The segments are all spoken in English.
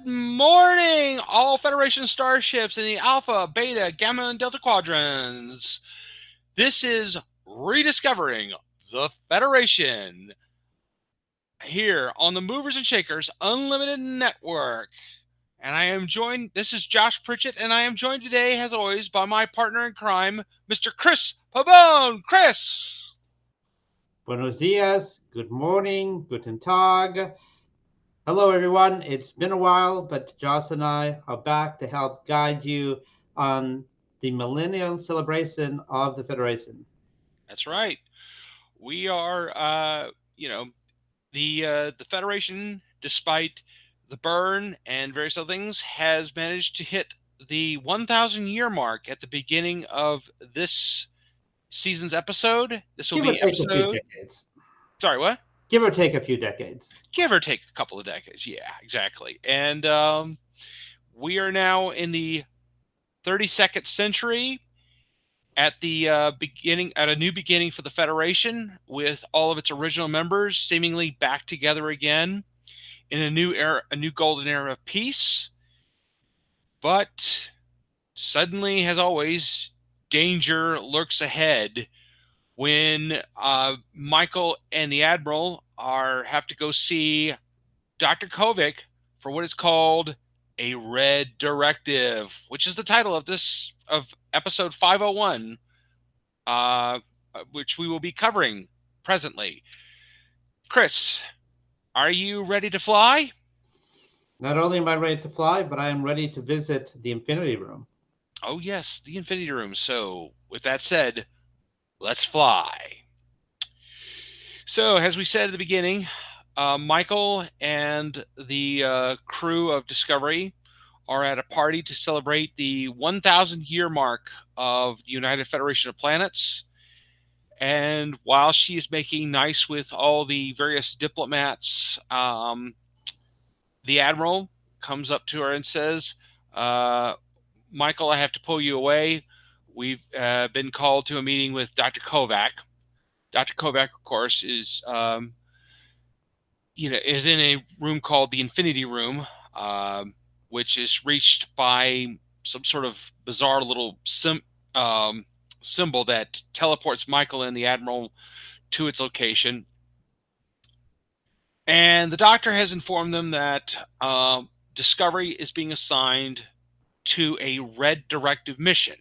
Morning, all Federation starships in the Alpha, Beta, Gamma, and Delta quadrants. This is Rediscovering the Federation here on the Movers and Shakers Unlimited Network. And I am joined, this is Josh Pritchett, and I am joined today, as always, by my partner in crime, Mr. Chris Pabon. Chris! Buenos dias, good morning, guten tag. Hello, everyone. It's been a while, but Joss and I are back to help guide you on the millennial celebration of the Federation. That's right. We are, the Federation, despite the burn and various other things, has managed to hit the 1,000 year mark at the beginning of this season's episode. This will Give or be take a few episode. decades. Sorry, what? Give or take a few decades. Give or take a couple of decades. Yeah, exactly. And we are now in the 32nd century at the beginning, at a new beginning for the Federation, with all of its original members seemingly back together again in a new era, a new golden era of peace. But suddenly, as always, danger lurks ahead when Michael and the Admiral have to go see Dr. Kovic for what is called a Red Directive, which is the title of episode 501, which we will be covering presently. Chris, are you ready to fly? Not only am I ready to fly, but I am ready to visit the Infinity Room. Oh, yes, the Infinity Room. So, with that said, let's fly. So, as we said at the beginning, Michael and the crew of Discovery are at a party to celebrate the 1,000 year mark of the United Federation of Planets. And while she is making nice with all the various diplomats, the Admiral comes up to her and says, Michael, I have to pull you away. We've been called to a meeting with Dr. Kovac. Dr. Kovac, of course, is is in a room called the Infinity Room, which is reached by some sort of bizarre little symbol that teleports Michael and the Admiral to its location. And the Doctor has informed them that Discovery is being assigned to a Red Directive mission.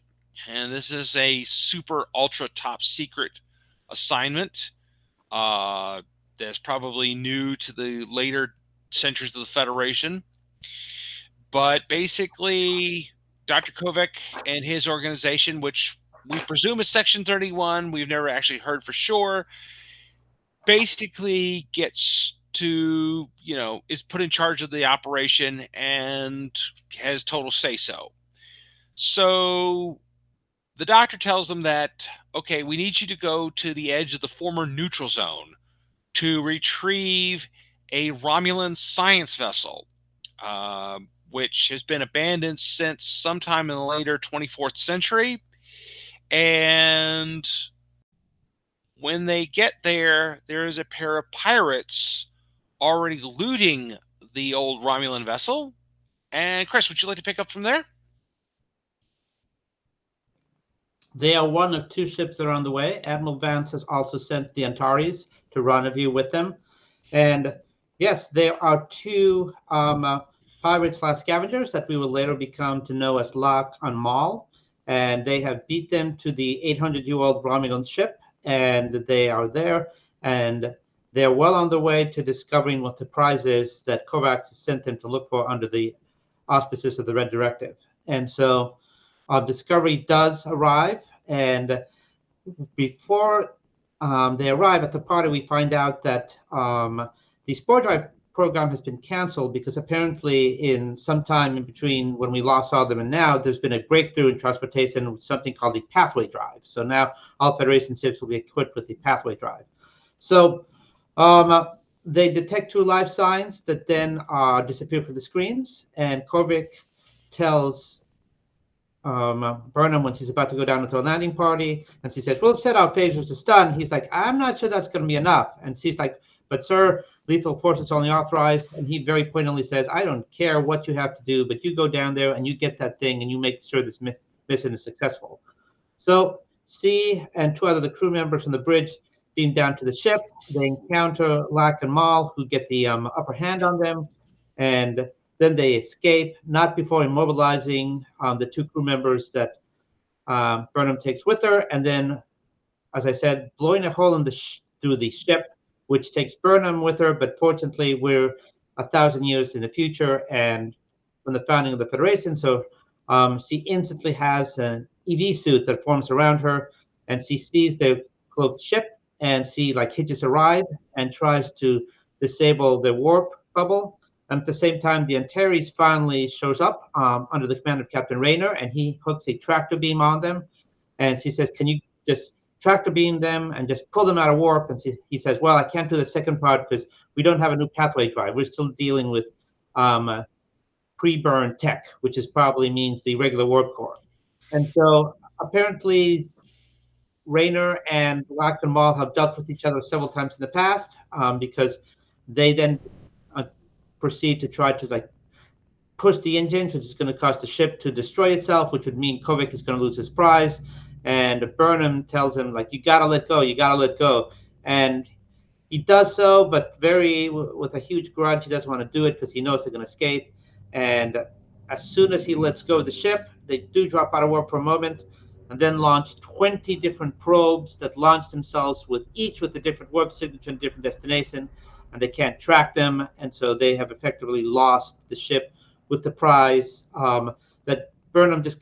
And this is a super ultra top secret assignment that's probably new to the later centuries of the Federation. But basically, Dr. Kovac and his organization, which we presume is Section 31, we've never actually heard for sure, basically gets to, is put in charge of the operation and has total say-so. So the Doctor tells them that, okay, we need you to go to the edge of the former neutral zone to retrieve a Romulan science vessel, which has been abandoned since sometime in the later 24th century. And when they get there, there is a pair of pirates already looting the old Romulan vessel. And Chris, would you like to pick up from there? They are one of two ships that are on the way. Admiral Vance has also sent the Antares to rendezvous with them. And yes, there are two pirates/scavengers that we will later become to know as Locke and Maul. And they have beat them to the 800-year-old Romulan ship, and they are there. And they're well on their way to discovering what the prize is that Kovacs has sent them to look for under the auspices of the Red Directive. And so Discovery does arrive, and before they arrive at the party, we find out that the spore drive program has been canceled because apparently in some time in between when we last saw them and now, there's been a breakthrough in transportation with something called the pathway drive. So now all Federation ships will be equipped with the pathway drive. So they detect two life signs that then disappear from the screens, and Kovic tells Burnham when she's about to go down into a landing party, and she says, "We'll set out phasers to stun." He's like, "I'm not sure that's going to be enough." And she's like, "But sir, lethal force is only authorized. And he very pointedly says, I don't care what you have to do, but you go down there and you get that thing and you make sure this mission is successful. So C and two other of the crew members on the bridge beam down to the ship. They encounter Lack and Maul, who get the upper hand on them, and then they escape, not before immobilizing the two crew members that Burnham takes with her, and then, as I said, blowing a hole in through the ship, which takes Burnham with her. But fortunately, we're 1,000 years in the future, and from the founding of the Federation, so she instantly has an EV suit that forms around her, and she sees the cloaked ship, and she like hitches a ride and tries to disable the warp bubble. And at the same time, the Antares finally shows up under the command of Captain Rayner, and he hooks a tractor beam on them. And she says, "Can you just tractor beam them and just pull them out of warp?" And he says, "Well, I can't do the second part because we don't have a new pathway drive. We're still dealing with pre-burn tech, which is probably means the regular warp core." And so apparently Rayner and Black and Maul have dealt with each other several times in the past because they then uh, proceed to try to like push the engines, which is going to cause the ship to destroy itself, which would mean Kovic is going to lose his prize. And Burnham tells him, like, you got to let go, you got to let go. And he does so, but very with a huge grudge. He doesn't want to do it because he knows they're going to escape. And as soon as he lets go of the ship, they do drop out of warp for a moment, and then launch 20 different probes that launch themselves with each with a different warp signature and different destination, and they can't track them, and so they have effectively lost the ship with the prize. That Burnham just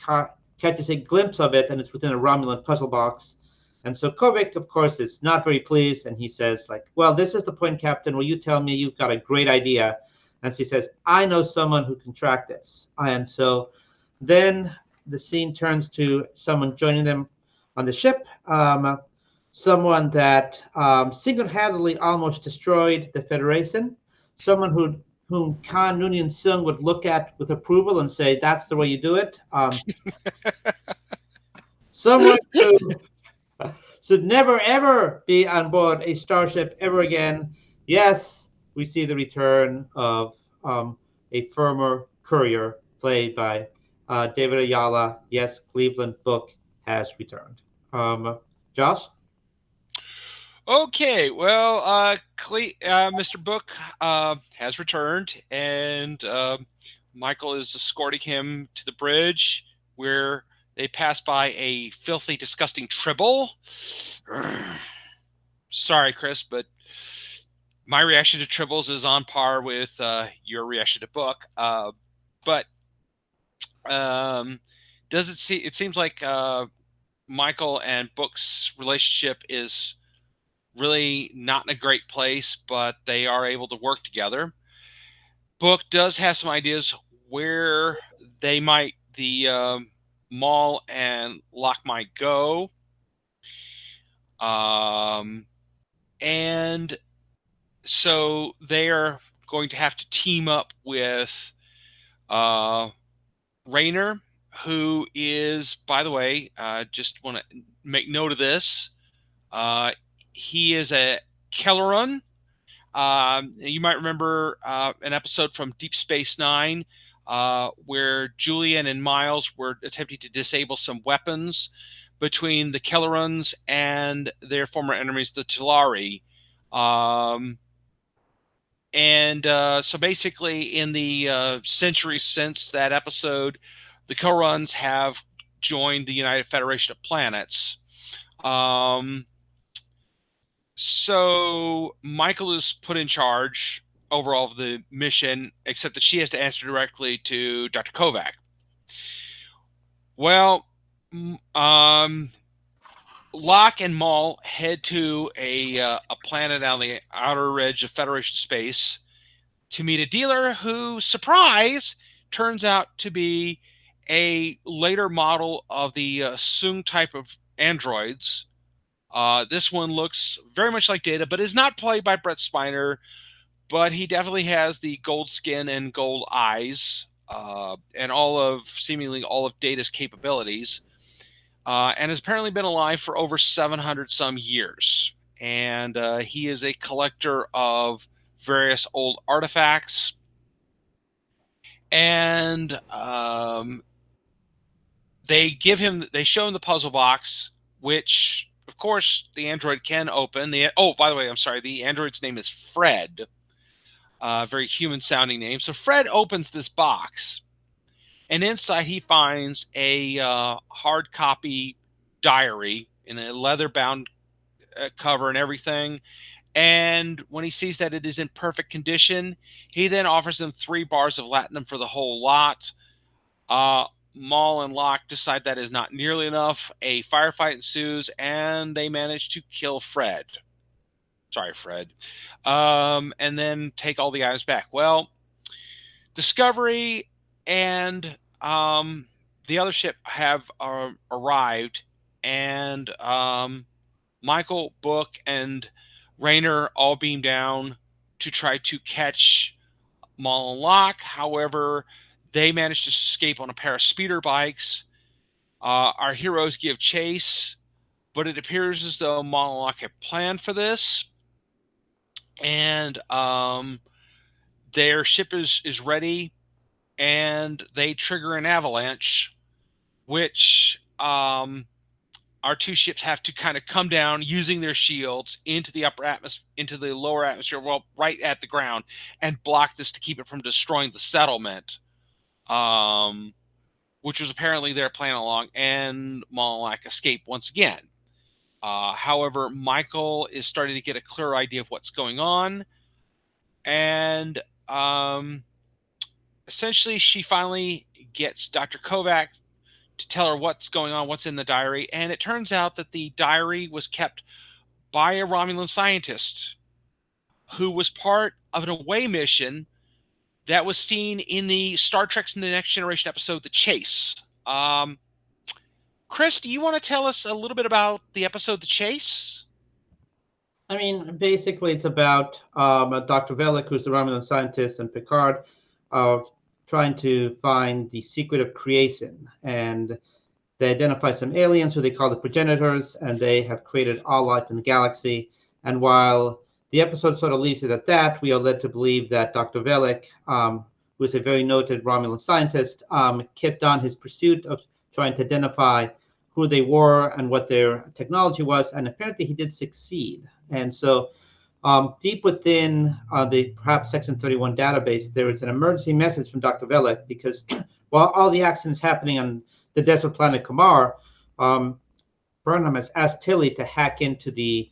catches a glimpse of it, and it's within a Romulan puzzle box. And so Kovic, of course, is not very pleased, and he says, like, well, this is the point, Captain, where you tell me you've got a great idea. And she says, I know someone who can track this. And so then the scene turns to someone joining them on the ship, someone that single-handedly almost destroyed the Federation, someone whom Khan Noonien Sung would look at with approval and say, that's the way you do it. Someone who should never ever be on board a starship ever again. Yes, we see the return of a former courier played by David Ayala. Yes, Cleveland Book has returned. Josh? Okay, well, Mr. Book has returned, and Michael is escorting him to the bridge where they pass by a filthy, disgusting tribble. Sorry, Chris, but my reaction to tribbles is on par with your reaction to Book. But does it see? It seems like Michael and Book's relationship is really not in a great place, but they are able to work together. Book does have some ideas where the Maul and Locke might go. And so they are going to have to team up with Rayner, who is, by the way, just want to make note of this. He is a Kelleron. You might remember an episode from Deep Space Nine where Julian and Miles were attempting to disable some weapons between the Kellerons and their former enemies, the Talari. So basically, in the centuries since that episode, the Kellerons have joined the United Federation of Planets. So Michael is put in charge overall of the mission, except that she has to answer directly to Dr. Kovac. Well, Locke and Maul head to a planet on the outer edge of Federation space to meet a dealer who, surprise, turns out to be a later model of the Sung type of androids. This one looks very much like Data, but is not played by Brett Spiner. But he definitely has the gold skin and gold eyes, and seemingly all of Data's capabilities, and has apparently been alive for over 700 some years. And he is a collector of various old artifacts, and they show him the puzzle box, which of course the android can open. By the way, I'm sorry, the android's name is Fred, very human sounding name. So Fred opens this box, and inside he finds a hard copy diary in a leather bound cover and everything. And when he sees that it is in perfect condition, he then offers them 3 bars of latinum for the whole lot. uh, Maul and Locke decide that is not nearly enough. A firefight ensues, and they manage to kill Fred. Sorry, Fred. And then take all the items back. Well, Discovery and the other ship have arrived, and Michael, Book, and Rayner all beam down to try to catch Maul and Locke. However, they manage to escape on a pair of speeder bikes. Our heroes give chase, but it appears as though Maul and Locke had planned for this, and their ship is ready, and they trigger an avalanche, which our 2 ships have to kind of come down using their shields into the upper atmosphere, into the lower atmosphere, well, right at the ground, and block this to keep it from destroying the settlement, which was apparently their plan along. And Maul and Locke escape once again. However, Michael is starting to get a clear idea of what's going on, and essentially she finally gets Dr. Kovac to tell her what's going on, what's in the diary, and it turns out that the diary was kept by a Romulan scientist who was part of an away mission that was seen in the Star Trek The Next Generation episode, The Chase. Chris, do you want to tell us a little bit about the episode The Chase? I mean, basically, it's about Dr. Velik, who's the Romulan scientist, and Picard trying to find the secret of creation. And they identify some aliens who they call the progenitors, and they have created all life in the galaxy. And while the episode sort of leaves it at that, we are led to believe that Dr. Velik, who is a very noted Romulan scientist, kept on his pursuit of trying to identify who they were and what their technology was, and apparently he did succeed. And so deep within the perhaps Section 31 database, there is an emergency message from Dr. Velik, because while all the action is happening on the desert planet Kamar, Burnham has asked Tilly to hack into the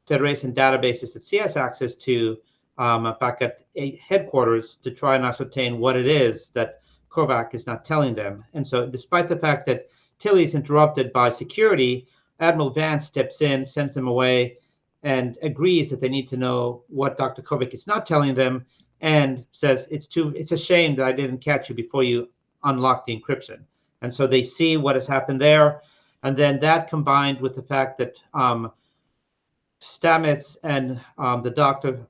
Federation databases that she has access to back at headquarters to try and ascertain what it is that Kovac is not telling them. And so despite the fact that Tilly is interrupted by security, Admiral Vance steps in, sends them away, and agrees that they need to know what Dr. Kovac is not telling them, and says it's a shame that I didn't catch you before you unlocked the encryption. And so they see what has happened there, and then that combined with the fact that Stamets and the doctor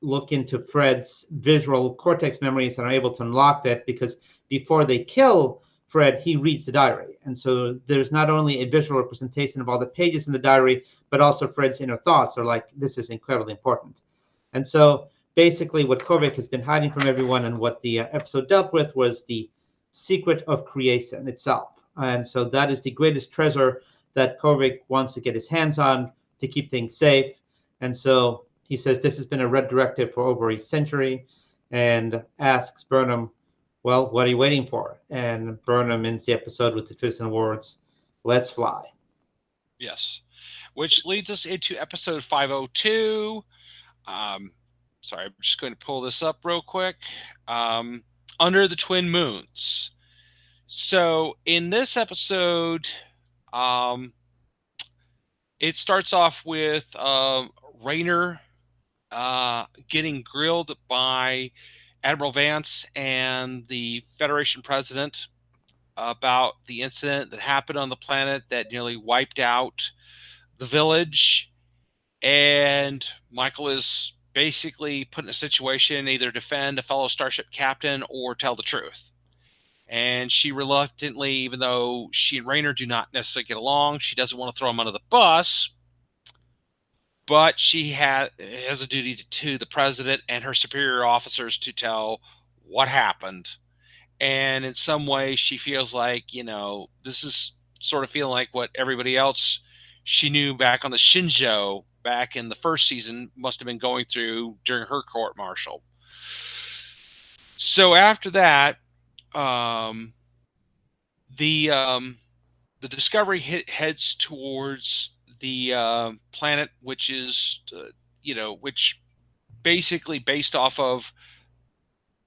look into Fred's visual cortex memories and are able to unlock that, because before they kill Fred, he reads the diary. And so there's not only a visual representation of all the pages in the diary, but also Fred's inner thoughts are like, this is incredibly important. And so basically what Kovac has been hiding from everyone, and what the episode dealt with, was the secret of creation itself. And so that is the greatest treasure that Kovac wants to get his hands on to keep things safe. And so he says this has been a red directive for over a century, and asks Burnham, well, what are you waiting for? And Burnham ends the episode with the twisted words, let's fly. Yes. Which leads us into episode 502. Sorry, I'm just going to pull this up real quick. Under the Twin Moons. So in this episode, it starts off with Rayner getting grilled by Admiral Vance and the Federation president about the incident that happened on the planet that nearly wiped out the village. And Michael is basically put in a situation, either defend a fellow starship captain or tell the truth. And she reluctantly, even though she and Rayner do not necessarily get along, she doesn't want to throw him under the bus. but she has a duty to the president and her superior officers to tell what happened. And in some way, she feels like, this is sort of feeling like what everybody else she knew back on the Shinjo back in the first season must have been going through during her court martial. So after that, um, the the Discovery heads towards the planet, which is which basically based off of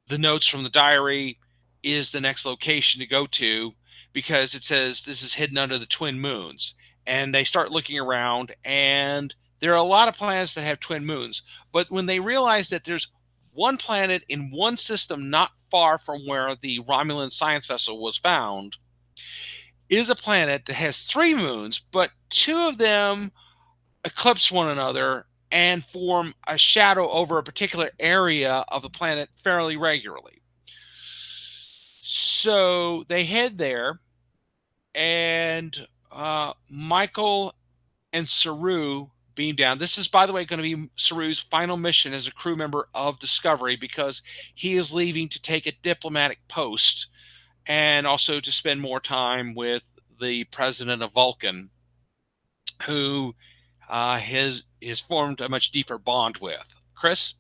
the notes from the diary is the next location to go to, because it says this is hidden under the twin moons. And they start looking around, and there are a lot of planets that have twin moons. But when they realize that there's one planet in one system not far from where the Romulan science vessel was found, is a planet that has three moons, but two of them eclipse one another and form a shadow over a particular area of the planet fairly regularly. So they head there, and Michael and Saru beam down. This is, by the way, going to be Saru's final mission as a crew member of Discovery, because he is leaving to take a diplomatic post and also to spend more time with the president of Vulcan, who has formed a much deeper bond with. Chris?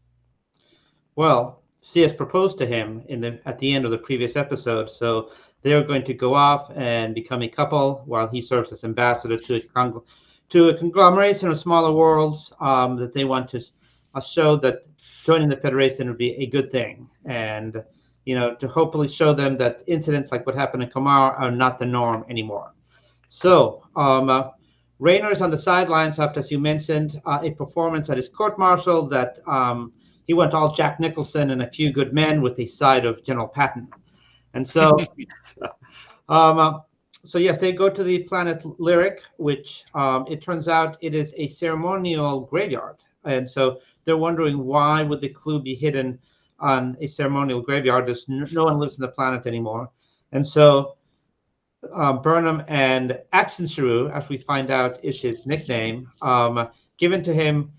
Well, she has proposed to him at the end of the previous episode, so they're going to go off and become a couple while he serves as ambassador to a conglomeration of smaller worlds that they want to show that joining the Federation would be a good thing, and to hopefully show them that incidents like what happened in Kamar are not the norm anymore. So, Raynor's on the sidelines after, as you mentioned, a performance at his court martial that he went all Jack Nicholson and A Few Good Men with the side of General Patton. And so, so yes, they go to the planet Lyric, which it turns out it is a ceremonial graveyard. And so they're wondering, why would the clue be hidden on a ceremonial graveyard? There's no one lives on the planet anymore. And so Burnham and Action Saru, as we find out is his nickname, given to him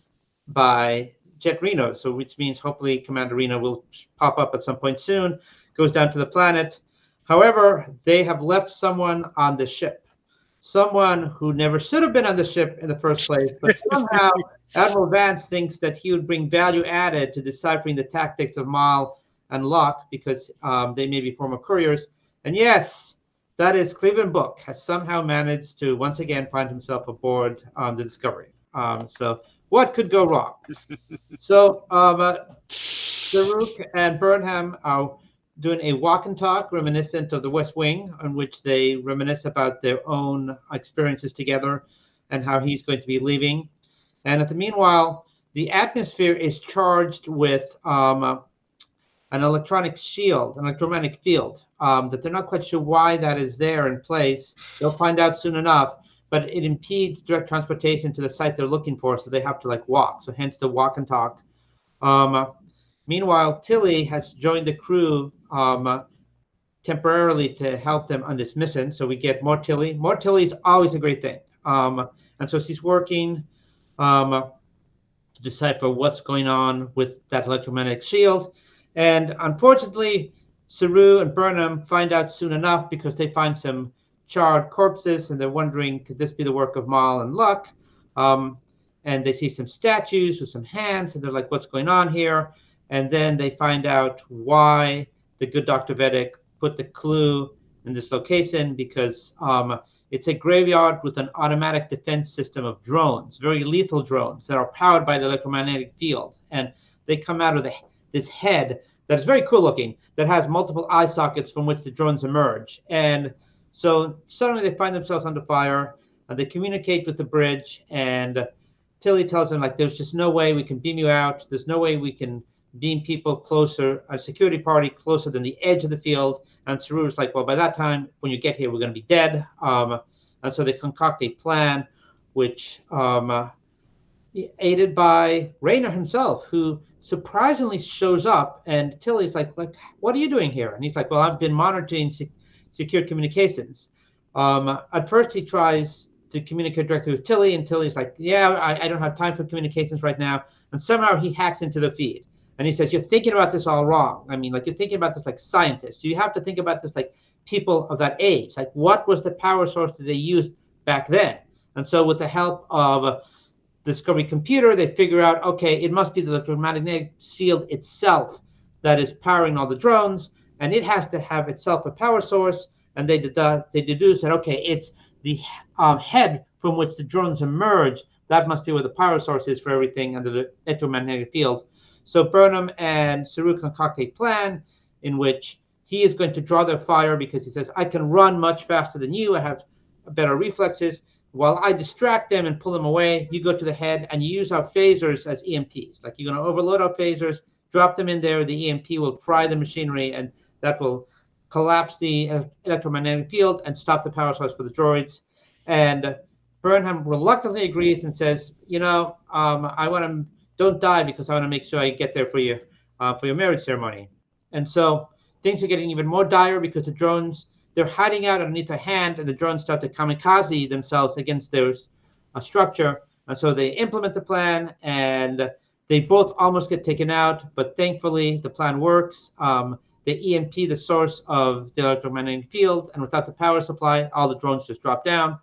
by Jet Reno, so which means hopefully Commander Reno will pop up at some point soon, goes down to the planet. However, they have left someone on the ship, someone who never should have been on the ship in the first place, but somehow Admiral Vance thinks that he would bring value added to deciphering the tactics of Mal and Locke, because they may be former couriers. And yes, that is Cleveland Book has somehow managed to once again find himself aboard the Discovery. So what could go wrong? So Saruk and Burnham are doing a walk and talk reminiscent of the West Wing, on which they reminisce about their own experiences together and how he's going to be leaving. And at the meanwhile, the atmosphere is charged with an electronic shield, an electromagnetic field, that they're not quite sure why that is there in place. They'll find out soon enough, but it impedes direct transportation to the site they're looking for, so they have to walk. So hence the walk and talk. Meanwhile, Tilly has joined the crew temporarily to help them on this mission. So we get more Tilly. More Tilly is always a great thing. And so she's working to decipher what's going on with that electromagnetic shield. And unfortunately, Saru and Burnham find out soon enough, because they find some charred corpses, and they're wondering, could this be the work of Mal and Luck? And they see some statues with some hands, and they're like, what's going on here? And then they find out why the good Dr. Vedic put the clue in this location, because it's a graveyard with an automatic defense system of drones, very lethal drones that are powered by the electromagnetic field. And they come out of this head that is very cool looking, that has multiple eye sockets from which the drones emerge. And so suddenly they find themselves under fire, and they communicate with the bridge, and Tilly tells them, there's just no way we can beam you out. There's no way we can beam people closer, a security party closer than the edge of the field. And Saru's like, well, by that time, when you get here, we're going to be dead. And so they concoct a plan, which aided by Raynor himself, who surprisingly shows up. And Tilly's like, what are you doing here? And he's like, well, I've been monitoring secure communications. At first, he tries to communicate directly with Tilly, and Tilly's like, "Yeah, I don't have time for communications right now." And somehow he hacks into the feed, and he says, "You're thinking about this all wrong. I mean, like you're thinking about this like scientists. You have to think about this like people of that age. Like, what was the power source that they used back then?" And so, with the help of Discovery computer, they figure out, okay, it must be the electromagnetic field itself that is powering all the drones, and it has to have itself a power source. And they deduce that, okay, it's the head from which the drones emerge. That must be where the power source is for everything under the electromagnetic field. So Burnham and Saru concoct a plan in which he is going to draw their fire because he says, I can run much faster than you. I have better reflexes. While I distract them and pull them away, you go to the head and you use our phasers as EMPs. Like you're going to overload our phasers, drop them in there, the EMP will fry the machinery, and that will collapse the electromagnetic field and stop the power source for the droids. And Burnham reluctantly agrees and says, I want to don't die because I want to make sure I get there for your marriage ceremony. And so things are getting even more dire because the drones they're hiding out underneath a hand, and the drones start to kamikaze themselves against their structure. And so they implement the plan, and they both almost get taken out, but thankfully the plan works. They EMP the source of the electromagnetic field, and without the power supply, all the drones just drop down.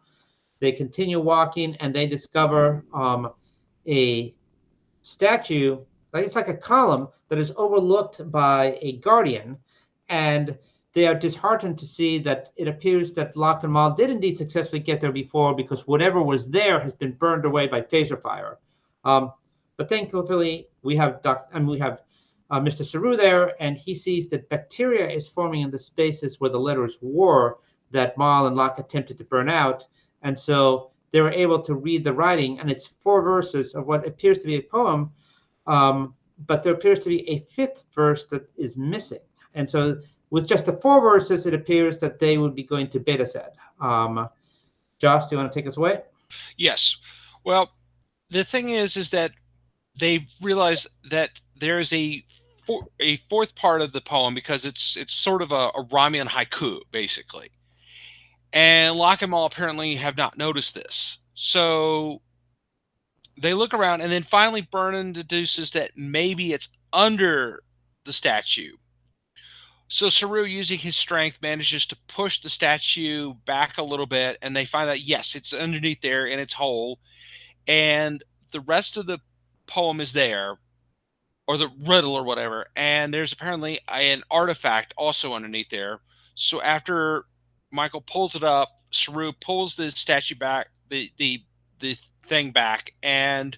They continue walking, and they discover a statue, like it's like a column that is overlooked by a guardian, and they are disheartened to see that it appears that Locke and Maul did indeed successfully get there before, because whatever was there has been burned away by phaser fire. Um, but thankfully, we have Mr. Saru there, and he sees that bacteria is forming in the spaces where the letters were that Maul and Locke attempted to burn out, and so they were able to read the writing, and it's 4 verses of what appears to be a poem, but there appears to be a fifth verse that is missing. And so, with just the 4 verses, it appears that they would be going to Beta Set. Josh, do you want to take us away? Yes. Well, the thing is that they realize that there is a fourth part of the poem, because it's sort of a Ramian haiku, basically. And Locke and Maul apparently have not noticed this. So they look around, and then finally Burnham deduces that maybe it's under the statue. So Saru, using his strength, manages to push the statue back a little bit, and they find out, yes, it's underneath there in its hole. And the rest of the poem is there, or the riddle or whatever, and there's apparently an artifact also underneath there. So after Michael pulls it up, Saru pulls the statue back, the thing back, and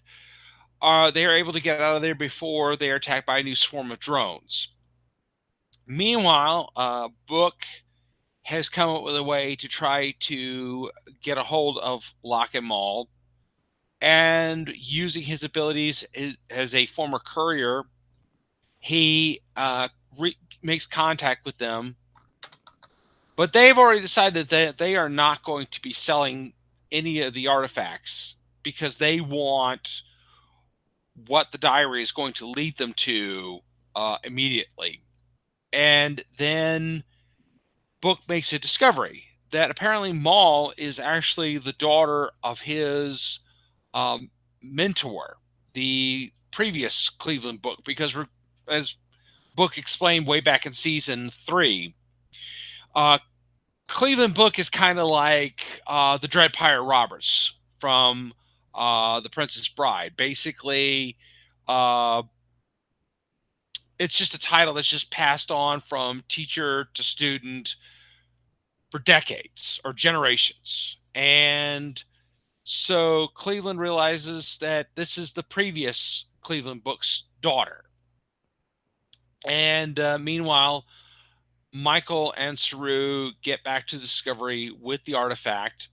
they are able to get out of there before they are attacked by a new swarm of drones. Meanwhile, Book has come up with a way to try to get a hold of Locke and Maul, and using his abilities as a former courier, he makes contact with them. But they've already decided that they are not going to be selling any of the artifacts, because they want what the diary is going to lead them to immediately. And then Book makes a discovery that apparently Maul is actually the daughter of his mentor, the previous Cleveland Book, because as Book explained way back in season 3, Cleveland Book is kind of like the Dread Pirate Roberts from The Princess Bride. Basically, it's just a title that's just passed on from teacher to student for decades or generations. And so Cleveland realizes that this is the previous Cleveland Book's daughter. And meanwhile, Michael and Saru get back to Discovery with the artifact,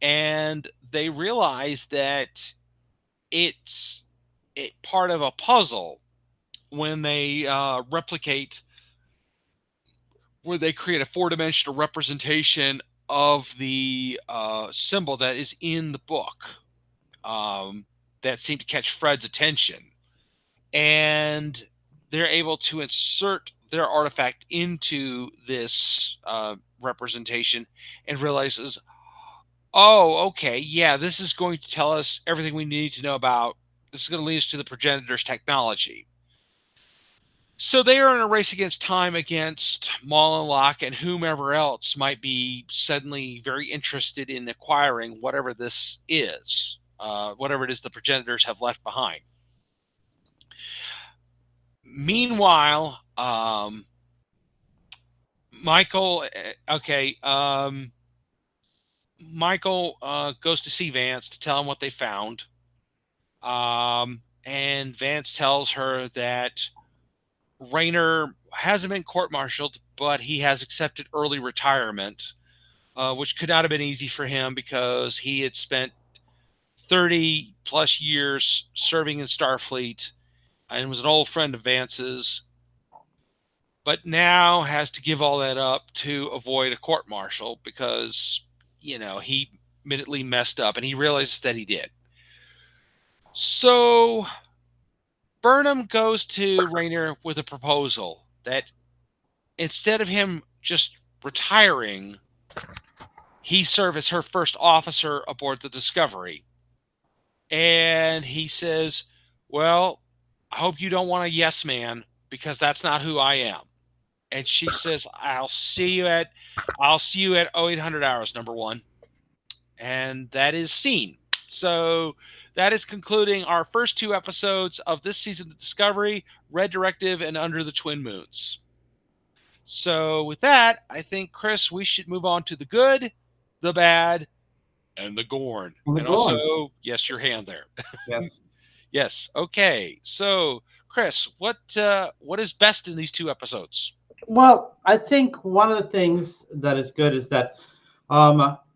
and they realize that it's part of a puzzle when they replicate, where they create a 4-dimensional representation of the symbol that is in the book, that seemed to catch Fred's attention. And they're able to insert their artifact into this representation, and realizes, Oh, okay. Yeah, this is going to tell us everything we need to know about. This is going to lead us to the progenitor's technology. So they are in a race against time against Maul and Locke and whomever else might be suddenly very interested in acquiring whatever this is, whatever it is the progenitors have left behind. Meanwhile, Michael, okay, Michael goes to see Vance to tell him what they found. And Vance tells her that Rayner hasn't been court-martialed, but he has accepted early retirement, which could not have been easy for him because he had spent 30 plus years serving in Starfleet and was an old friend of Vance's, but now has to give all that up to avoid a court-martial because, he admittedly messed up and he realizes that he did. So Burnham goes to Rayner with a proposal that instead of him just retiring, he serve as her first officer aboard the Discovery. And he says, "Well, I hope you don't want a yes man because that's not who I am." And she says, "I'll see you at 0800 hours, number one." And that is scene. So that is concluding our first two episodes of this season of Discovery, Red Directive and Under the Twin Moons. So with that, I think, Chris, we should move on to the good, the bad, and the Gorn. Oh my And God. also, yes, your hand there. Yes. Yes. Okay. So, Chris, what is best in these two episodes? Well, I think one of the things that is good is that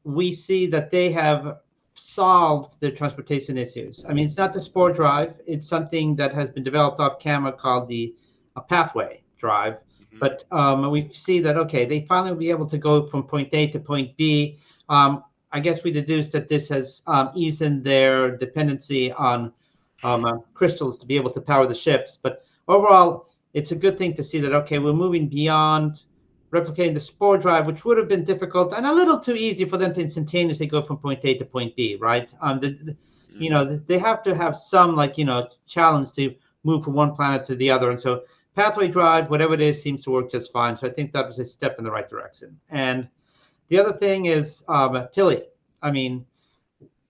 we see that they have solved the transportation issues. I mean, it's not the spore drive; it's something that has been developed off camera called the pathway drive. Mm-hmm. But we see that okay, they finally will be able to go from point A to point B. I guess we deduced that this has eased their dependency on crystals to be able to power the ships. But overall, it's a good thing to see that okay, we're moving beyond replicating the spore drive, which would have been difficult and a little too easy for them to instantaneously go from point A to point B, right? Mm-hmm. They have to have some challenge to move from one planet to the other, and so pathway drive, whatever it is, seems to work just fine. So I think that was a step in the right direction. And the other thing is Tilly. I mean,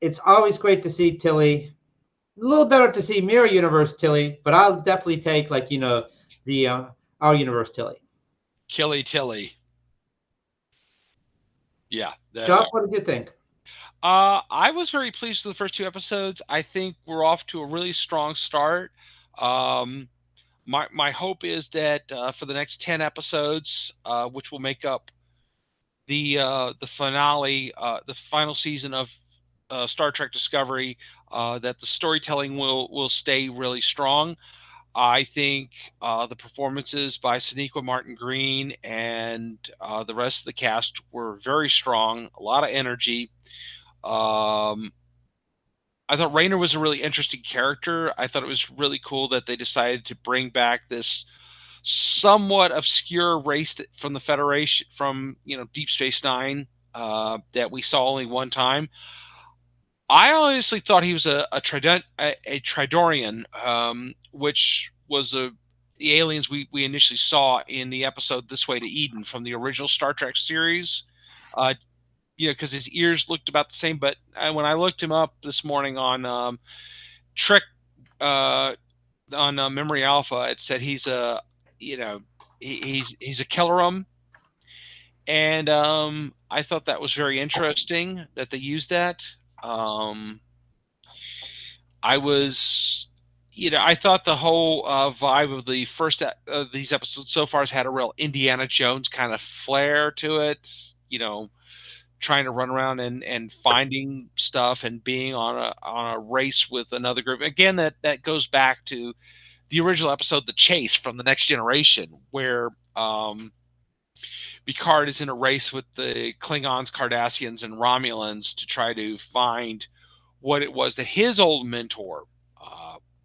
it's always great to see Tilly. A little better to see Mirror Universe Tilly, but I'll definitely take the our universe Tilly. Killy Tilly. Yeah. Josh, what did you think? I was very pleased with the first two episodes. I think we're off to a really strong start. Um, my hope is that for the next 10 episodes, which will make up the finale, the final season of Star Trek Discovery, that the storytelling will stay really strong. I think the performances by Sonequa Martin Green and the rest of the cast were very strong. A lot of energy. Um, I thought Rayner was a really interesting character. I thought it was really cool that they decided to bring back this somewhat obscure race from the Federation, from Deep Space Nine, that we saw only one time. I honestly thought he was a Tridorian, which was the aliens we initially saw in the episode "This Way to Eden" from the original Star Trek series. Uh, because his ears looked about the same. But when I looked him up this morning on Trek, uh, on Memory Alpha, it said he's a, he's a Kellerum, and I thought that was very interesting that they used that. Um, I was, I thought the whole vibe of the first these episodes so far has had a real Indiana Jones kind of flair to it. Trying to run around and finding stuff and being on a race with another group. Again, that goes back to the original episode, The Chase from the Next Generation, where Picard is in a race with the Klingons, Cardassians, and Romulans to try to find what it was that his old mentor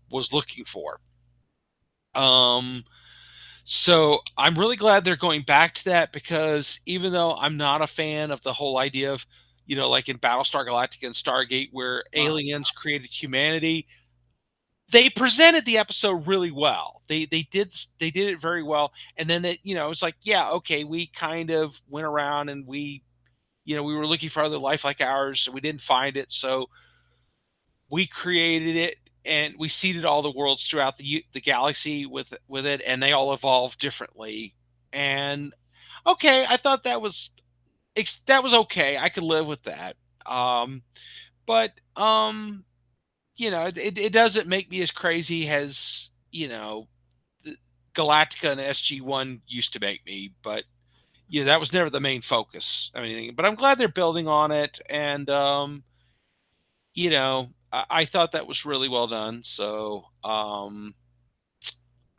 was looking for. So I'm really glad they're going back to that, because even though I'm not a fan of the whole idea of like in Battlestar Galactica and Stargate, where Wow. aliens created humanity. They presented the episode really well. They did it very well. And then that, it's like, yeah, okay, we kind of went around and we were looking for other life like ours, and we didn't find it. So we created it, and we seeded all the worlds throughout the galaxy with it, and they all evolved differently. And okay, I thought that was okay. I could live with that. But it doesn't make me as crazy as Galactica and SG1 used to make me. But that was never the main focus of anything. But I'm glad they're building on it, and I thought that was really well done. So I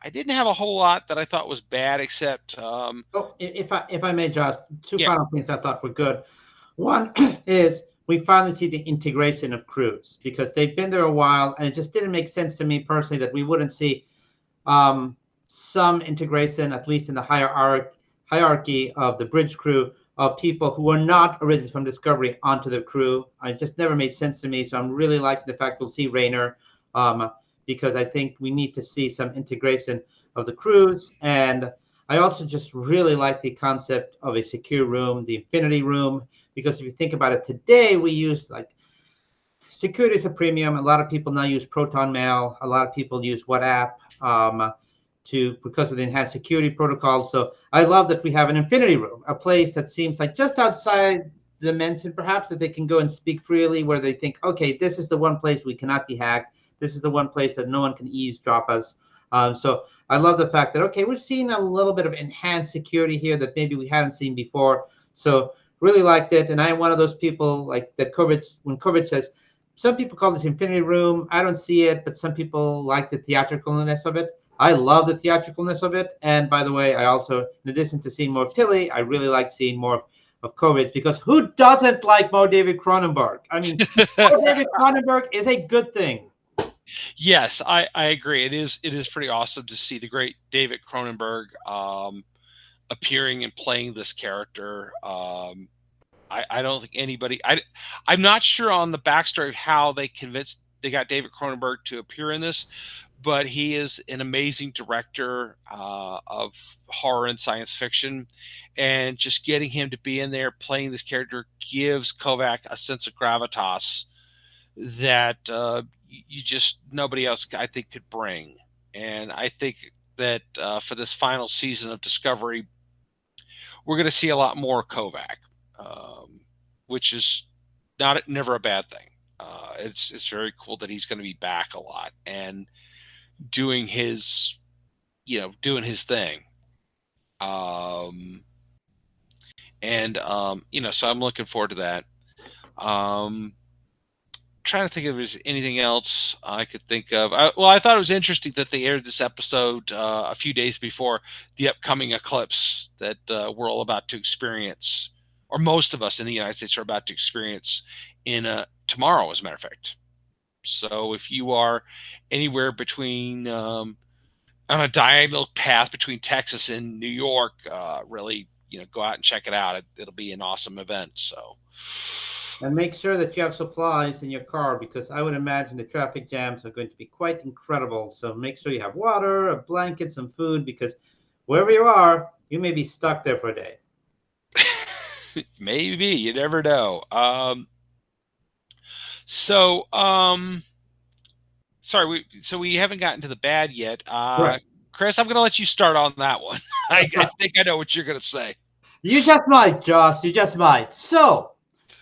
didn't have a whole lot that I thought was bad, except Oh, if I may, Josh, two yeah, final things I thought were good. One is we finally see the integration of crews because they've been there a while, and it just didn't make sense to me personally that we wouldn't see um, some integration, at least in the hierarchy of the bridge crew, of people who are not originally from Discovery onto the crew. It just never made sense to me. So I'm really liking the fact we'll see Rayner, um, because I think we need to see some integration of the crews. And I also just really like the concept of a secure room, the Infinity Room, because if you think about it, today we use like security is a premium. A lot of people now use Proton Mail. A lot of people use WhatsApp, because of the enhanced security protocols. So I love that we have an Infinity Room, a place that seems like just outside the dimension, perhaps, that they can go and speak freely, where they think, okay, this is the one place we cannot be hacked. This is the one place that no one can eavesdrop us. So I love the fact that, okay, we're seeing a little bit of enhanced security here that maybe we hadn't seen before. So really liked it. And I'm one of those people like that when COVID says, some people call this Infinity Room. I don't see it, but some people like the theatricalness of it. I love the theatricalness of it. And by the way, I also, in addition to seeing more of Tilly, I really like seeing more of COVID, because who doesn't like Mo David Cronenberg? I mean, Mo David Cronenberg is a good thing. yes, I agree. It is pretty awesome to see the great David Cronenberg appearing and playing this character. I don't think anybody. I'm not sure on the backstory of how they got David Cronenberg to appear in this, but he is an amazing director of horror and science fiction, and just getting him to be in there playing this character gives Kovac a sense of gravitas that you just nobody else I think could bring. And I think that for this final season of Discovery, we're going to see a lot more Kovac, um, which is not never a bad thing. It's very cool that he's going to be back a lot and doing his thing. Um, and so I'm looking forward to that. Um, Trying to think if there's anything else I could think of. I thought it was interesting that they aired this episode a few days before the upcoming eclipse that we're all about to experience, or most of us in the United States are about to experience in tomorrow, as a matter of fact. So if you are anywhere between on a diagonal path between Texas and New York, really, go out and check it out. It'll be an awesome event. So. And make sure that you have supplies in your car, because I would imagine the traffic jams are going to be quite incredible. So make sure you have water, a blanket, some food, because wherever you are, you may be stuck there for a day. Maybe, you never know. So sorry, we haven't gotten to the bad yet. Right. Chris, I'm going to let you start on that one. I think I know what you're going to say. You just might, Josh. You just might. So,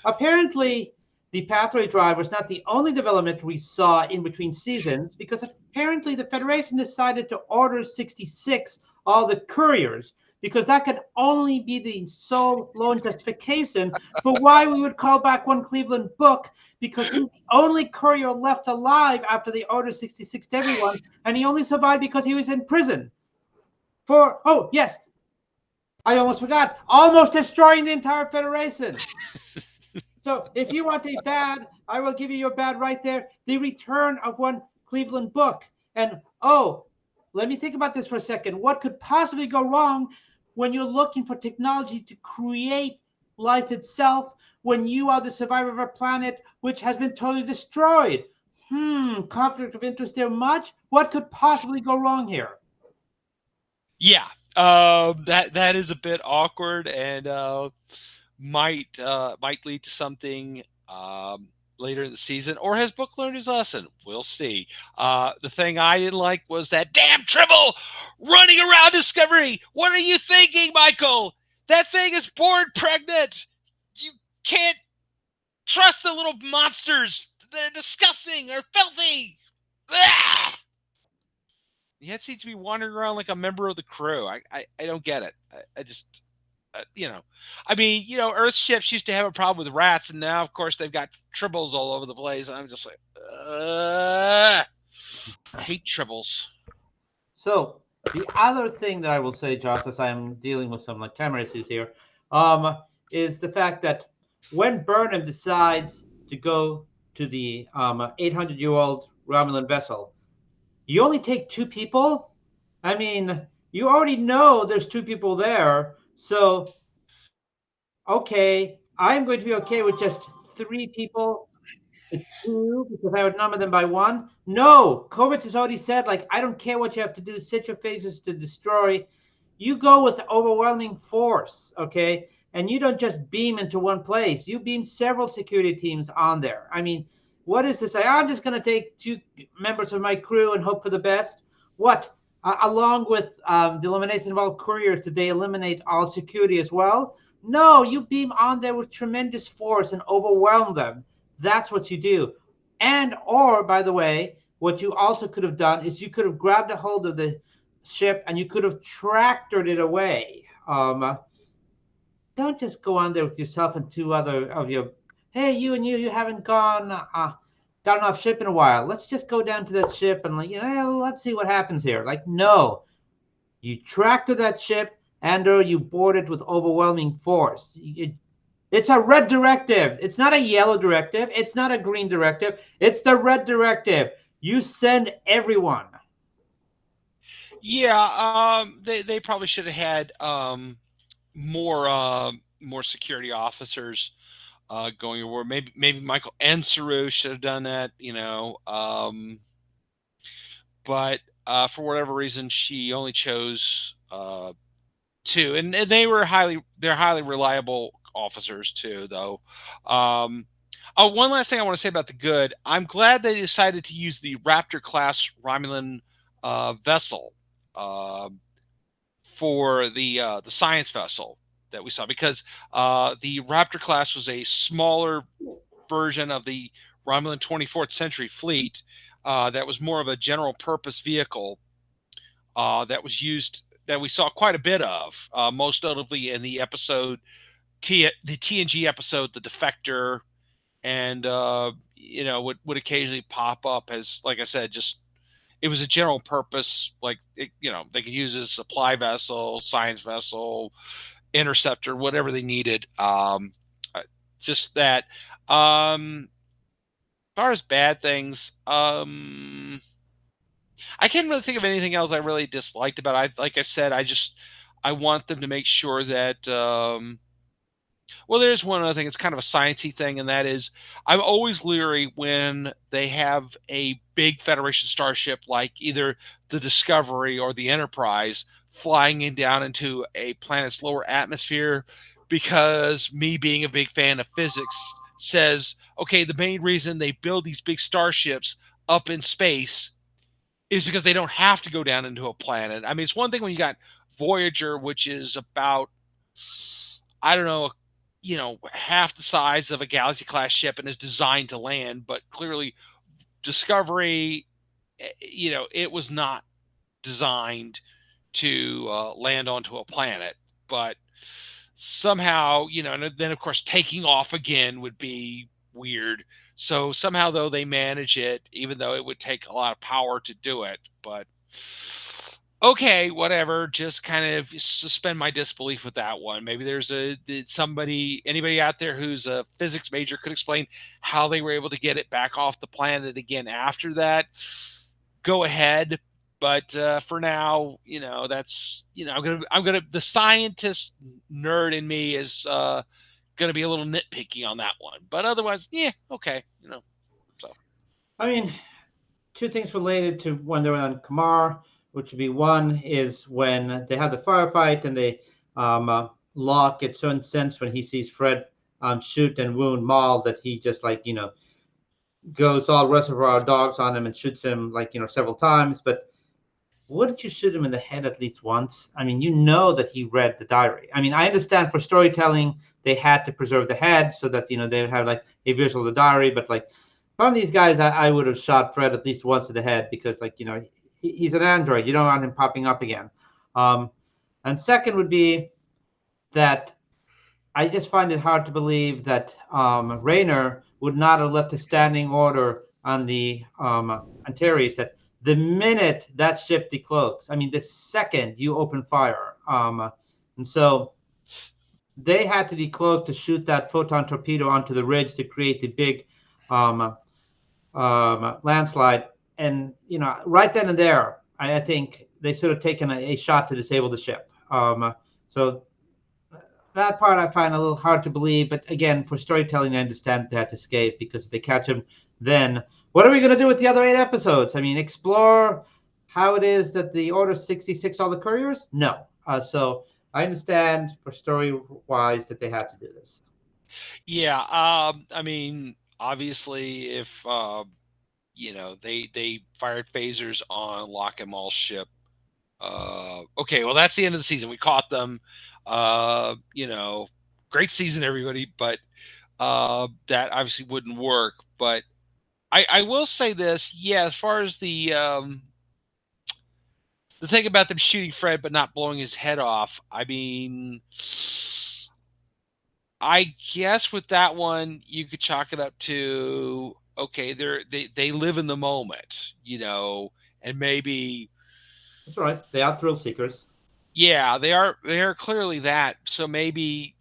apparently, the Pathway Drive was not the only development we saw in between seasons, because apparently the Federation decided to order 66, all the couriers, because that could only be the sole lone justification for why we would call back one Cleveland book, because he was the only courier left alive after they ordered 66 to everyone, and he only survived because he was in prison. Oh, yes, I almost forgot. Almost destroying the entire Federation. So if you want a bad, I will give you your bad right there. The return of one Cleveland book. And let me think about this for a second. What could possibly go wrong when you're looking for technology to create life itself when you are the survivor of a planet which has been totally destroyed? Conflict of interest there much? What could possibly go wrong here? Yeah, that is a bit awkward and might lead to something later in the season. Or has Book learned his lesson? We'll see. The thing I didn't like was that damn Tribble running around Discovery. What are you thinking, Michael? That thing is born pregnant. You can't trust the little monsters. They're disgusting. They're filthy. Ah! Yet seems to be wandering around like a member of the crew. I don't get it. I just I mean, Earth ships used to have a problem with rats, and now, of course, they've got tribbles all over the place. And I'm just like, hate tribbles. So the other thing that I will say, Josh, as I'm dealing with some like camera issues here, um, is the fact that when Burnham decides to go to the 800-year-old Romulan vessel, you only take two people. I mean, you already know there's two people there, so okay, I'm going to be okay with just three people, two, because I would number them by one. No, Kovacs has already said, like, I don't care what you have to do, set your phases to destroy. You go with the overwhelming force, okay? And you don't just beam into one place. You beam several security teams on there. I mean, what is this? I'm just going to take two members of my crew and hope for the best. What? Along with the elimination of all couriers, did they eliminate all security as well? No, you beam on there with tremendous force and overwhelm them. That's what you do. And, or, by the way, what you also could have done is you could have grabbed a hold of the ship and you could have tractored it away. Don't just go on there with yourself and two other of your, hey, you haven't gotten off ship in a while. Let's just go down to that ship and, like, let's see what happens here. Like, no, you tractor that ship and or you board it with overwhelming force. It's a red directive. It's not a yellow directive. It's not a green directive. It's the red directive. You send everyone. Yeah, they probably should have had more security officers going over. Maybe Michael Enseru should have done that. But for whatever reason, she only chose two, and they're highly reliable officers too, though. Oh, one last thing I want to say about the good. I'm glad they decided to use the Raptor class Romulan vessel uh, for the science vessel that we saw, because the Raptor class was a smaller version of the Romulan 24th century fleet that was more of a general purpose vehicle that was used, that we saw quite a bit of, most notably in the the TNG episode, The Defector, and would occasionally pop up as, like I said, just it was a general purpose, like they could use it as a supply vessel, science vessel, interceptor, whatever they needed. Just that. As far as bad things, I can't really think of anything else I really disliked about it. Like I said, I want them to make sure that well, there's one other thing. It's kind of a sciencey thing, and that is, I'm always leery when they have a big Federation starship like either the Discovery or the Enterprise flying down into a planet's lower atmosphere, because me being a big fan of physics says, okay, the main reason they build these big starships up in space is because they don't have to go down into a planet. I mean, it's one thing when you got Voyager, which is about, I don't know, half the size of a Galaxy class ship and is designed to land, but clearly Discovery, it was not designed to land onto a planet. But somehow, and then of course taking off again would be weird. So somehow, though, they manage it, even though it would take a lot of power to do it. But okay, whatever. Just kind of suspend my disbelief with that one. Maybe there's anybody out there who's a physics major could explain how they were able to get it back off the planet again after that. Go ahead. But for now, that's, the scientist nerd in me is going to be a little nitpicky on that one. But otherwise, yeah, okay, So I mean, two things related to when they're on Kamar, which would be one is when they have the firefight and they Locke gets so incensed when he sees Fred shoot and wound Maul that he just like goes all Reservoir Dogs on him and shoots him like several times. But wouldn't you shoot him in the head at least once? I mean, you know that he read the diary. I mean, I understand for storytelling they had to preserve the head so that they would have like a visual of the diary. But like from these guys, I would have shot Fred at least once in the head because like he's an android. You don't want him popping up again. Um, and second would be that I just find it hard to believe that Rayner would not have left a standing order on the Antares that the minute that ship decloaks, I mean, the second you open fire, and so they had to decloak to shoot that photon torpedo onto the ridge to create the big um, landslide. And right then and there, I think they should have taken a shot to disable the ship. So that part I find a little hard to believe, but again, for storytelling, I understand that escape because if they catch him, then what are we going to do with the other 8 episodes? I mean, explore how it is that the Order 66 all the couriers? No. So I understand for story wise that they had to do this. yeah, I mean, obviously, if they fired phasers on Locke and Maul's ship. Okay, well that's the end of the season. We caught them. Great season, everybody, but that obviously wouldn't work. But I will say this, yeah, as far as the thing about them shooting Fred but not blowing his head off, I mean, I guess with that one you could chalk it up to okay, they live in the moment, and maybe That's all right. They are thrill seekers. yeah, they are clearly that. So maybe,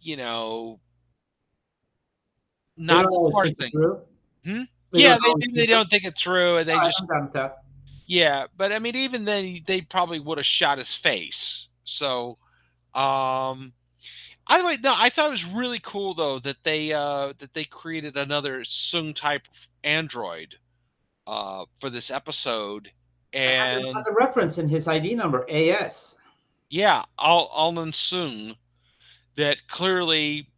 They not don't the always smart think it thing. through. Hmm? They Yeah, don't they always maybe they think it. don't think it through and they All right, just I'm done with that. yeah, but I mean even then they probably would have shot his face. So um either way, no, I thought it was really cool though that they created another Sung type android for this episode. I had And the reference in his ID number, AS. yeah, Alman Sung that clearly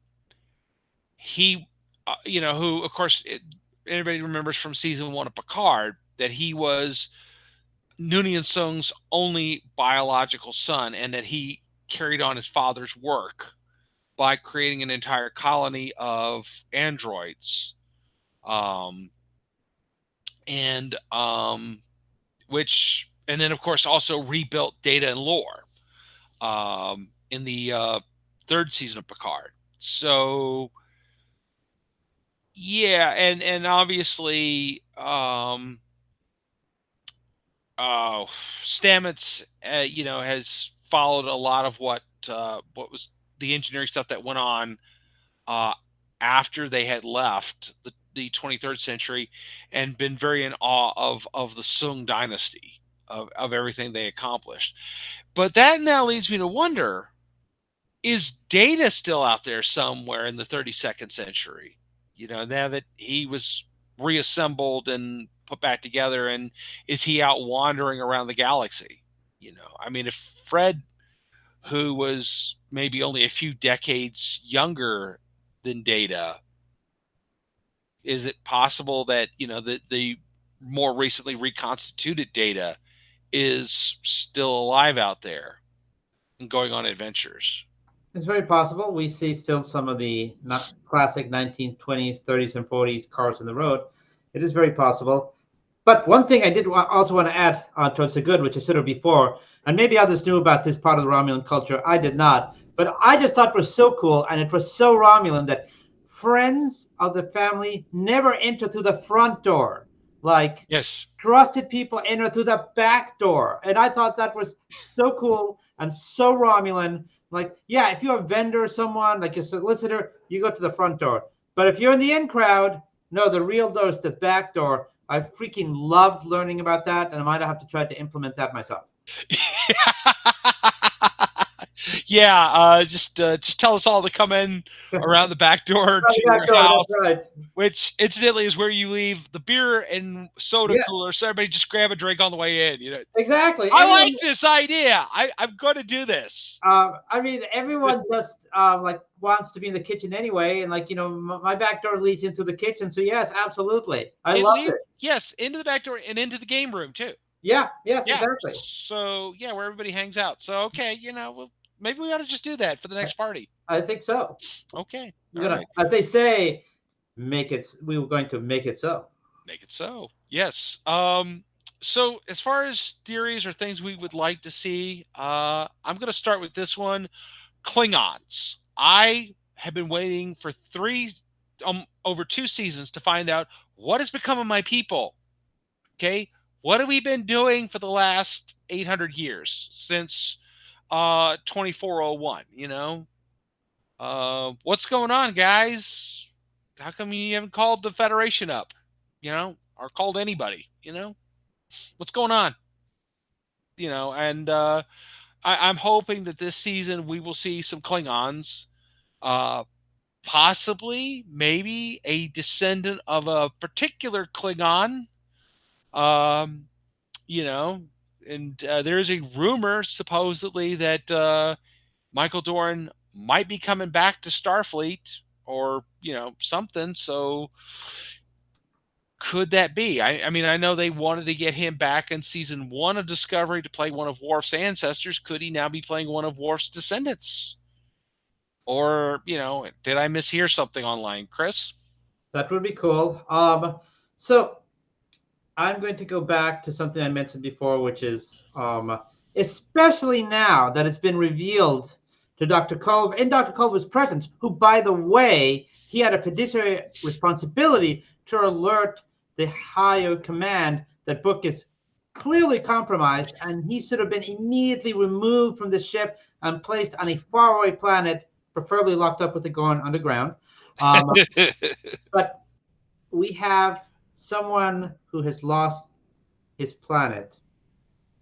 he, who of course anybody remembers from season one of Picard that he was Noonien Sung's only biological son, and that he carried on his father's work by creating an entire colony of androids, um, and which, and then of course also rebuilt Data and Lore in the third season of Picard. So yeah, and obviously, Stamets, has followed a lot of what was the engineering stuff that went on uh, after they had left the 23rd century, and been very in awe of the Sung dynasty of everything they accomplished. But that now leads me to wonder: is Data still out there somewhere in the 32nd century? Now that he was reassembled and put back together, and is he out wandering around the galaxy? I mean, if Fred, who was maybe only a few decades younger than Data, is it possible that, the more recently reconstituted Data is still alive out there and going on adventures? It's very possible. We see still some of the classic 1920s, 30s, and 40s cars on the road. It is very possible. But one thing I did also want to add towards the good, which I said it before, and maybe others knew about this part of the Romulan culture. I did not. But I just thought it was so cool, and it was so Romulan that friends of the family never enter through the front door. Like Yes. trusted people enter through the back door. And I thought that was so cool and so Romulan. Like, yeah, if you're a vendor or someone, like a solicitor, you go to the front door. But if you're in the in crowd, no, the real door is the back door. I freaking loved learning about that, and I might have to try to implement that myself. Yeah, just tell us all to come in around the back door Right to back your door, that's house, right. which incidentally is where you leave the beer and soda Yeah, cooler, so everybody just grab a drink on the way in. exactly. I Everyone, like this idea. I'm going to do this. I mean, everyone just like wants to be in the kitchen anyway, and like my back door leads into the kitchen. So yes, absolutely, I It love leads, this. yes, into the back door and into the game room too. Yeah, yes, Yeah. exactly. So yeah, where everybody hangs out. So okay, well, maybe we ought to just do that for the next party. I think so. Okay. We're All gonna, right. as they say, make it. We were going to make it so. Make it so. Yes. So as far as theories or things we would like to see, I'm going to start with this one. Klingons. I have been waiting for over 2 seasons to find out what has become of my people. Okay. What have we been doing for the last 800 years since 2401? What's going on, guys? How come you haven't called the Federation up? Or called anybody? What's going on? And I'm hoping that this season we will see some Klingons, uh, possibly, maybe a descendant of a particular Klingon. Um, you know, and there's a rumor supposedly that Michael Dorn might be coming back to Starfleet or something. So could that be? I mean, I know they wanted to get him back in season one of Discovery to play one of Worf's ancestors. Could he now be playing one of Worf's descendants? Or, did I mishear something online, Chris? That would be cool. So I'm going to go back to something I mentioned before, which is especially now that it's been revealed to Dr. Cove in Dr. Culver's presence, who, by the way, he had a fiduciary responsibility to alert the higher command that Book is clearly compromised, and he should have been immediately removed from the ship and placed on a faraway planet, preferably locked up with the Gorn underground. Um, but we have someone who has lost his planet,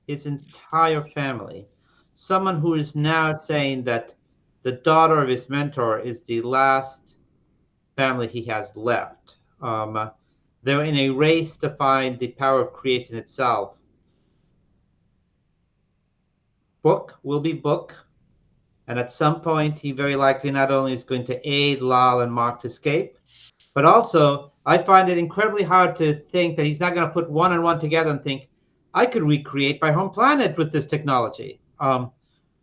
his entire family, someone who is now saying that the daughter of his mentor is the last family he has left. They're in a race to find the power of creation itself. Book will be Book, and at some point, he very likely not only is going to aid Lal and Mark to escape, but also, I find it incredibly hard to think that he's not going to put one and one together and think, I could recreate my home planet with this technology.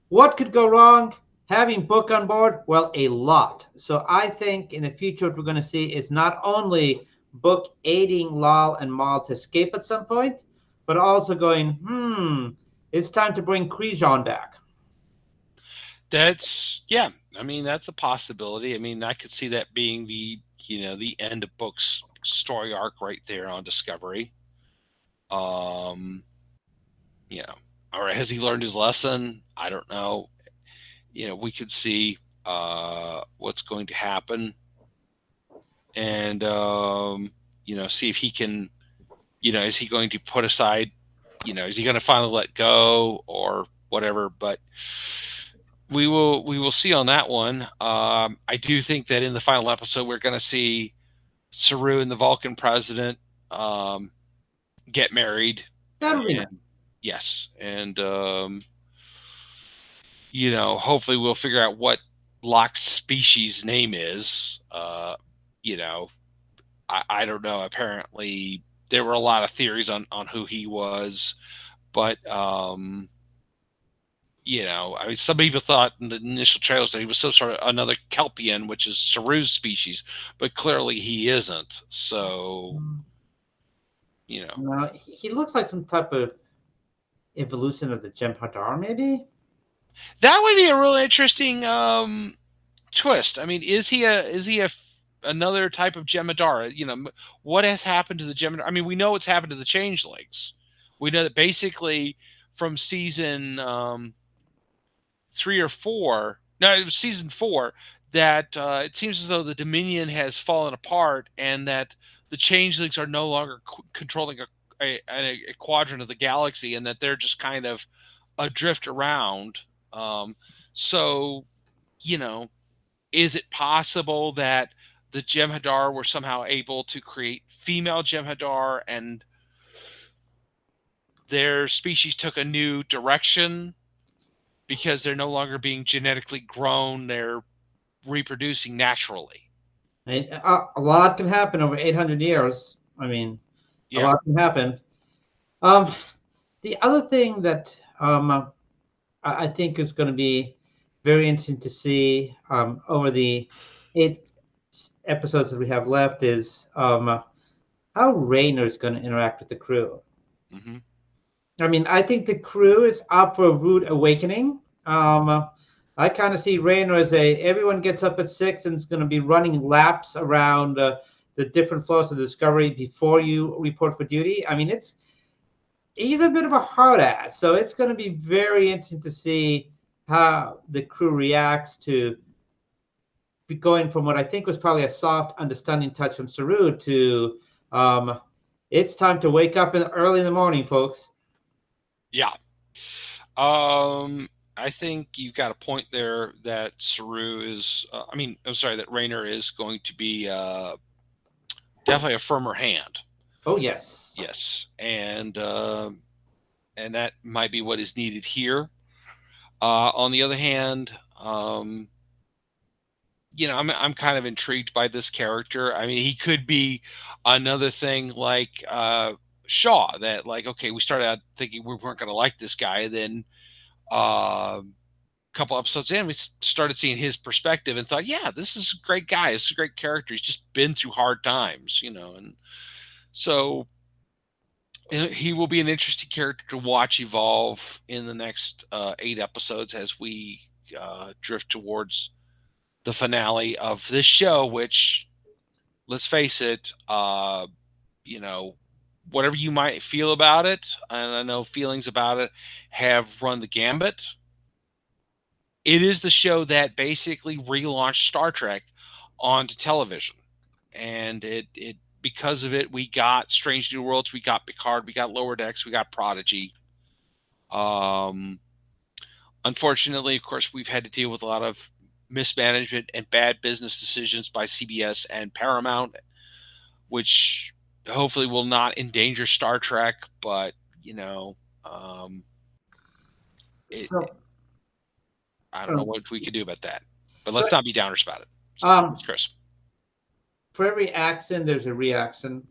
What could go wrong? Having Book on board? Well, a lot. So I think in the future, what we're going to see is not only Book aiding Lal and Mal to escape at some point, but also going, it's time to bring Krijon back. Yeah. I mean, that's a possibility. I mean, I could see that being the end of Book's story arc right there on Discovery. Um, you know, or has he learned his lesson? I don't know. We could see what's going to happen, and see if he can. Is he going to put aside? Is he going to finally let go or whatever? But we will see on that one. I do think that in the final episode we're going to see Saru and the Vulcan president get married. That would be nice. And yes, and hopefully we'll figure out what Locke's species name is. You know, I don't know. Apparently, there were a lot of theories on who he was, but I mean, some people thought in the initial trailers that he was some sort of another Kelpian, which is Saru's species, but clearly he isn't. So, No, he looks like some type of evolution of the Jem'Hadar, maybe? that would be a really interesting twist. I mean, is he another type of Jemadar? What has happened to the Jemadar? I mean, we know what's happened to the Changelings. We know that basically from season 3 or 4. No, it was season 4 that it seems as though the Dominion has fallen apart and that the Changelings are no longer controlling a quadrant of the galaxy and that they're just kind of adrift around. So, you know, is it possible that the Jem'Hadar were somehow able to create female Jem'Hadar and their species took a new direction because they're no longer being genetically grown, they're reproducing naturally? A lot can happen over 800 years. I mean, a Yeah. lot can happen. Um, the other thing that I think is going to be very interesting to see over the 8 episodes that we have left is how Rayner is going to interact with the crew. Hmm. I mean, I think the crew is up for a rude awakening. I kind of see Rayner as a everyone gets up at 6 and is going to be running laps around the different floors of the Discovery before you report for duty. I mean, he's a bit of a hard ass, so it's going to be very interesting to see how the crew reacts to be going from what I think was probably a soft, understanding touch from Saru to um, it's time to wake up early in the morning, folks. Yeah. Um, I think you've got a point there that Saru is, I'm sorry, that Rayner is going to be definitely a firmer hand. Oh yes. Yes. And that might be what is needed here. On the other hand, I'm kind of intrigued by this character. I mean, he could be another thing like Shaw. That like, okay, we started out thinking we weren't going to like this guy, then a couple episodes in, we started seeing his perspective and thought, yeah, this is a great guy. This is a great character. He's just been through hard times, and so he will be an interesting character to watch evolve in the next 8 episodes as we drift towards the finale of this show, which, let's face it, you know, whatever you might feel about it, and I know feelings about it have run the gambit. It is the show that basically relaunched Star Trek onto television, and it because of it, we got Strange New Worlds, we got Picard, we got Lower Decks, we got Prodigy. Um, Unfortunately, of course, we've had to deal with a lot of mismanagement and bad business decisions by CBS and Paramount, which hopefully will not endanger Star Trek. But um, it, So, I don't know um, what we could do about that. But let's for, not be downers about it. So, um, Chris. for every accent, there's a reaction.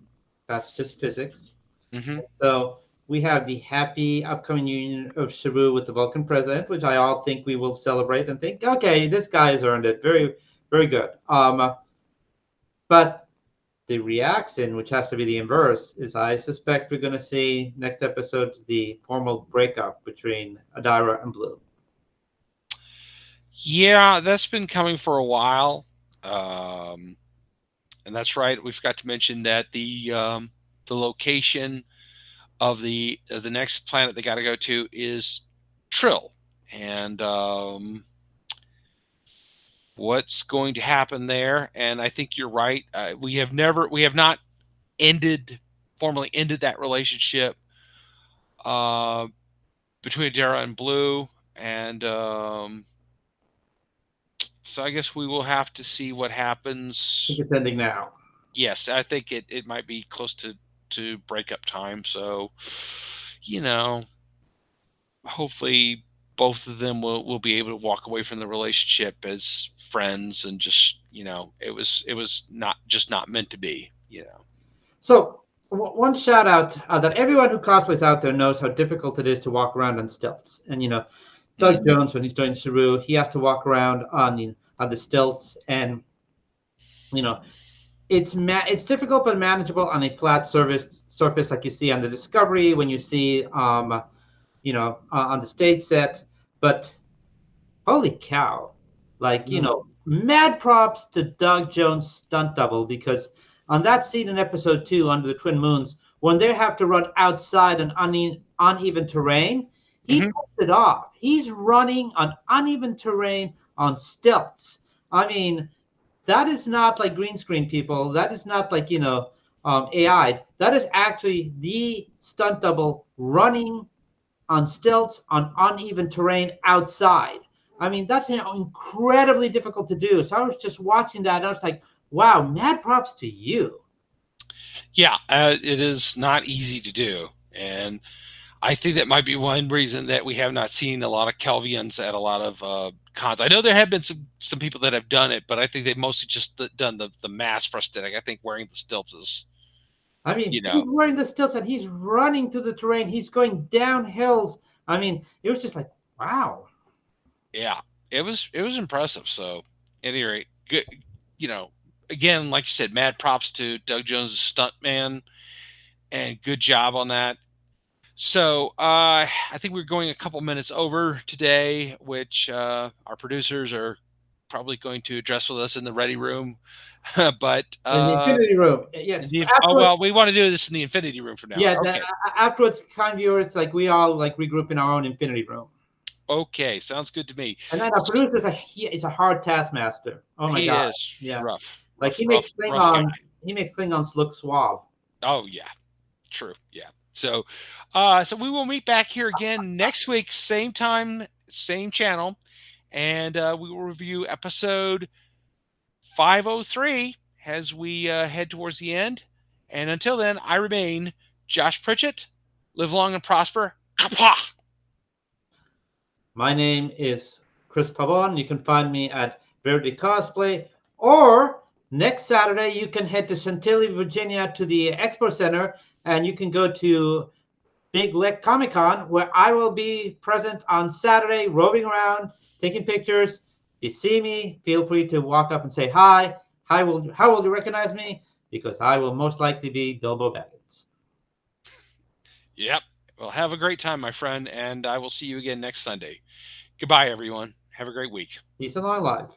That's just physics. Hmm. So we have the happy upcoming union of Saru with the Vulcan president, which I all think we will celebrate and think, okay, this guy has earned it. Very, very good. But the reaction, which has to be the inverse, is I suspect we're going to see next episode the formal breakup between Adira and Blue. Yeah, that's been coming for a while. Um, and that's right. We forgot to mention that the location of the next planet they got to go to is Trill, and what's going to happen there? And I think you're right. We have not ended formally ended that relationship uh, between Adara and Blue, and so I guess we will have to see what I think happens. it's ending now. Yes, I think it might be close to breakup time. So, you know, hopefully both of them will be able to walk away from the relationship as friends and just it was not meant to be. So one shout out that everyone who cosplays out there knows how difficult it is to walk around on stilts. And Doug Hmm. Jones when he's doing Saru, he has to walk around on the stilts, and you know it's difficult but manageable on a flat surface like you see on the Discovery when you see on the stage set. But holy cow, like mad props to Doug Jones stunt double, because on that scene in episode 2 under the Twin Moons when they have to run outside an uneven terrain, he Hmm. pulls it off. He's running on uneven terrain on stilts. I mean, that is not like green screen, people. That is not like AI. That is actually the stunt double running on stilts on uneven terrain outside. I mean, that's incredibly difficult to do. So I was just watching that, and I was like, wow, mad props to you. Yeah, it is not easy to do, and I think that might be one reason that we have not seen a lot of Kelvians at a lot of cons. I know there have been some people that have done it, but I think they've mostly just done the mass prosthetic. I think wearing the stilts is, I mean, you he's know, wearing the stilts and he's running through the terrain. He's going down hills. I mean, it was just like, wow. yeah, it was impressive. So, at any rate, good, you know, again, like you said, mad props to Doug Jones' stunt man, and good job on that. So I think we're going a couple minutes over today, which our producers are probably going to address with us in the ready room. But In the Infinity Room, yes. oh Afterwards, well, we want to do this in the Infinity Room from now on. yeah. Okay, Afterwards, kind viewers, like we all like regroup in our own Infinity Room. okay, sounds good to me. And then our producer is a hard taskmaster. Oh my He god, is yeah. rough, Like rough, rough, rough guy. He makes Klingons look suave. Oh yeah, true, yeah. So, so we will meet back here again next week, same time, same channel, and we will review episode 503 as we head towards the end. And until then, I remain Josh Pritchett. Live long and prosper. Kapah! My name is Chris Pavon. You can find me at Verity Cosplay, or next Saturday you can head to Chantilly, Virginia, to the Expo Center, and you can go to Big Lick Comic Con, where I will be present on Saturday, roving around, taking pictures. If you see me, feel free to walk up and say hi. How will you recognize me? Because I will most likely be Bilbo Baggins. Yep. Well, have a great time, my friend, and I will see you again next Sunday. Goodbye, everyone. Have a great week. Peace and long life.